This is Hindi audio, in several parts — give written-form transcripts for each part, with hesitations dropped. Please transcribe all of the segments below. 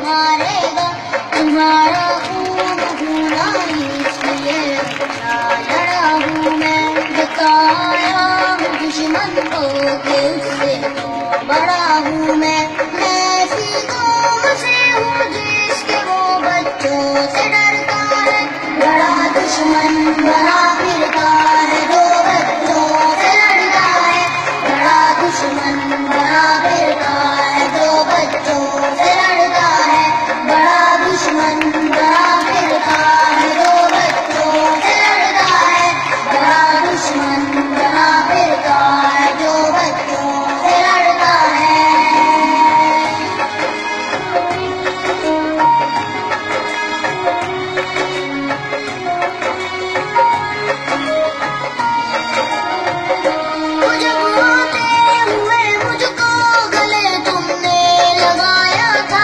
मारेगा। तुम्हारा खून खूना इसलिए लड़ा हूँ मैं, बताया हूँ दुश्मन को कि उससे तो बड़ा हूँ मैं। ऐसी कौम से हूँ जिसके वो बच्चों से डरता है, बड़ा दुश्मन बना फिरता है जो बच्चों से लड़ता है, बड़ा दुश्मन बना फिरता है जो बच्चों से लड़ता है, बड़ा दुश्मन बना फिरता है जो बच्चों से लड़ता है, बड़ा दुश्मन बना फिरता है जो बच्चों से लड़ता है। जब आते हुए मुझको गले तुमने लगाया था,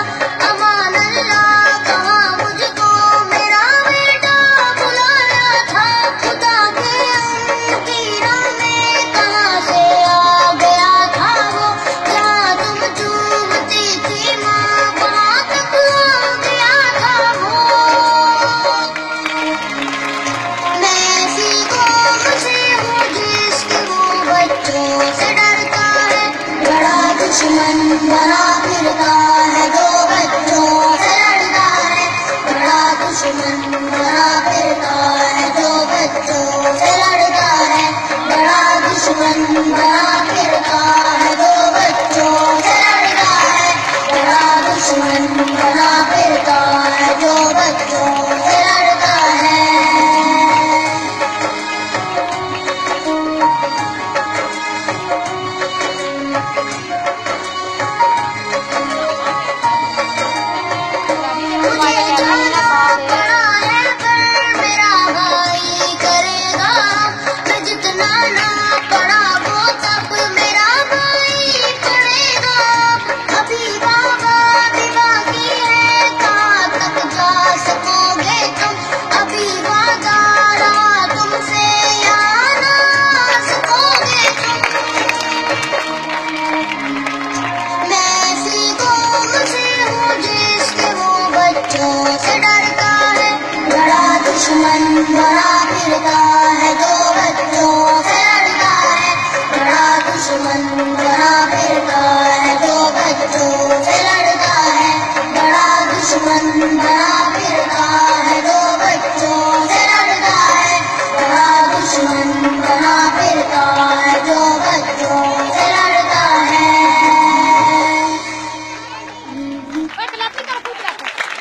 अमान अल्लाह कहा मुझको मेरा बेटा बुलाया था। खुदा के की राह में कहाँ से आ गया था वो, जहाँ तुम चूमती थी माँ वहाँ तक आ गया था वो। मैं ऐसी कौम से हूँ जिसके वो बच्चों से डरता है, बड़ा दुश्मन बना फिरता है जो बच्चों से लड़ता है, बड़ा दुश्मन बना फिरता है जो बच्चों से लड़ता है, बड़ा दुश्मन बना फिरता है जो बच्चों से लड़ता है, बड़ा दुश्मन बना फिरता है जो बच्चों से लड़ता है। मुझे जाना पड़ा है पर मेरा भाई करेगा, मैं जितना ना पढ़ा वो सब मेरा भाई पढ़ेगा। अभी बाबा भी बाकी है, कहाँ तक जा सकोगे तुम, अभी वादा रहा तुमसे यहाँ ना आ सकोगे तुम। मैं ऐसी कौम से हूँ जिसके वो बच्चों से डरता है, बड़ा दुश्मन बना फिरता है जो बच्चों से लड़ता है, बड़ा दुश्मन बना फिरता है जो बच्चों से लड़ता है, बड़ा दुश्मन बना